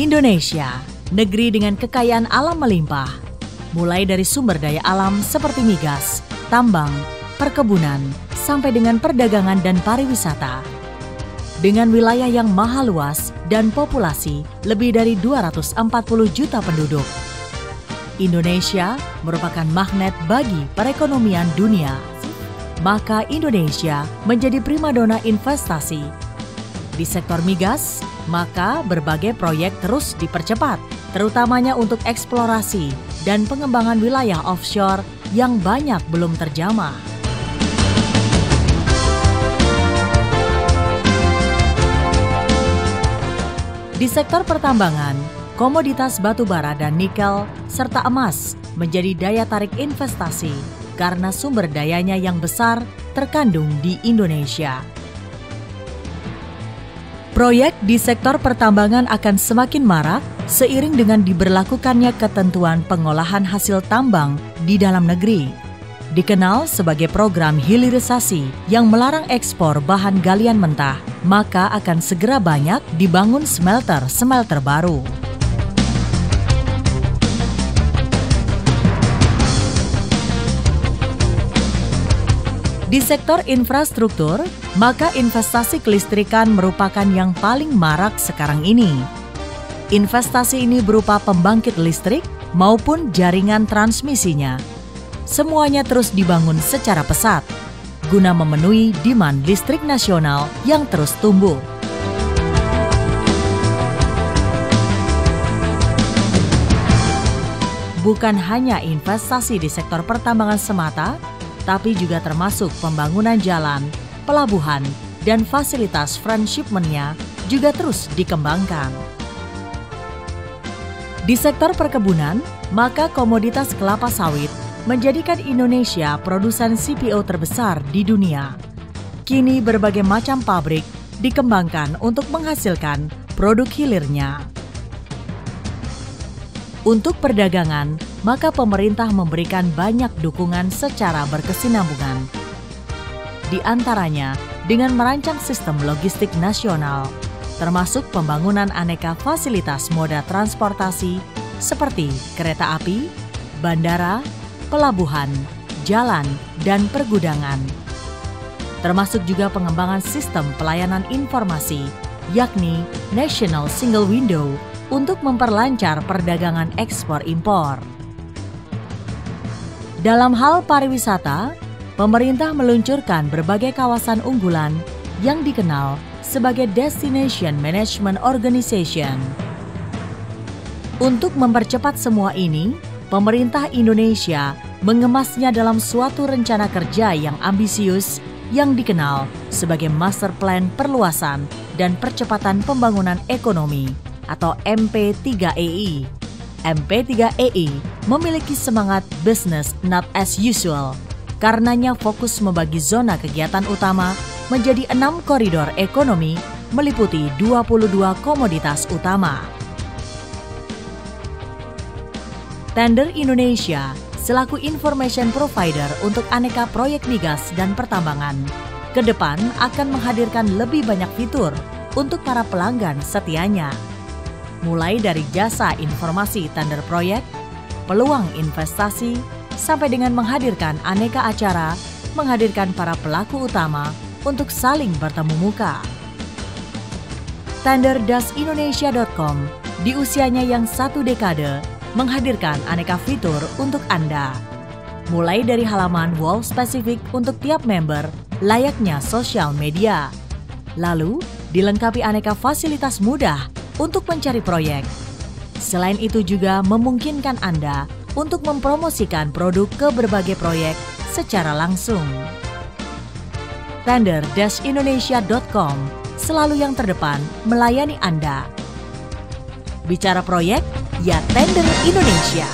Indonesia, negeri dengan kekayaan alam melimpah, mulai dari sumber daya alam seperti migas, tambang, perkebunan, sampai dengan perdagangan dan pariwisata. Dengan wilayah yang maha luas dan populasi lebih dari 240 juta penduduk, Indonesia merupakan magnet bagi perekonomian dunia. Maka Indonesia menjadi primadona investasi. Di sektor migas, maka berbagai proyek terus dipercepat, terutamanya untuk eksplorasi dan pengembangan wilayah offshore yang banyak belum terjamah. Di sektor pertambangan, komoditas batu bara dan nikel serta emas menjadi daya tarik investasi karena sumber dayanya yang besar terkandung di Indonesia. Proyek di sektor pertambangan akan semakin marak seiring dengan diberlakukannya ketentuan pengolahan hasil tambang di dalam negeri. Dikenal sebagai program hilirisasi yang melarang ekspor bahan galian mentah, maka akan segera banyak dibangun smelter-smelter baru. Di sektor infrastruktur, maka investasi kelistrikan merupakan yang paling marak sekarang ini. Investasi ini berupa pembangkit listrik maupun jaringan transmisinya. Semuanya terus dibangun secara pesat, guna memenuhi demand listrik nasional yang terus tumbuh. Bukan hanya investasi di sektor pertambangan semata, tapi juga termasuk pembangunan jalan, pelabuhan, dan fasilitas transshipment-nya juga terus dikembangkan. Di sektor perkebunan, maka komoditas kelapa sawit menjadikan Indonesia produsen CPO terbesar di dunia. Kini berbagai macam pabrik dikembangkan untuk menghasilkan produk hilirnya. Untuk perdagangan, maka pemerintah memberikan banyak dukungan secara berkesinambungan. Di antaranya dengan merancang sistem logistik nasional, termasuk pembangunan aneka fasilitas moda transportasi seperti kereta api, bandara, pelabuhan, jalan, dan pergudangan. Termasuk juga pengembangan sistem pelayanan informasi, yakni National Single Window, untuk memperlancar perdagangan ekspor-impor. Dalam hal pariwisata, pemerintah meluncurkan berbagai kawasan unggulan yang dikenal sebagai Destination Management Organization. Untuk mempercepat semua ini, pemerintah Indonesia mengemasnya dalam suatu rencana kerja yang ambisius yang dikenal sebagai Master Plan Perluasan dan Percepatan Pembangunan Ekonomi atau MP3EI. MP3EI memiliki semangat business not as usual. Karenanya fokus membagi zona kegiatan utama menjadi 6 koridor ekonomi meliputi 22 komoditas utama. Tender Indonesia selaku information provider untuk aneka proyek migas dan pertambangan, ke depan akan menghadirkan lebih banyak fitur untuk para pelanggan setianya. Mulai dari jasa informasi tender proyek, peluang investasi, sampai dengan menghadirkan aneka acara, menghadirkan para pelaku utama untuk saling bertemu muka. Tender-Indonesia.com di usianya yang 1 dekade menghadirkan aneka fitur untuk Anda. Mulai dari halaman wall spesifik untuk tiap member layaknya sosial media. Lalu dilengkapi aneka fasilitas mudah untuk mencari proyek. Selain itu juga memungkinkan Anda untuk mempromosikan produk ke berbagai proyek secara langsung. Tender-Indonesia.com selalu yang terdepan melayani Anda. Bicara proyek, ya Tender Indonesia.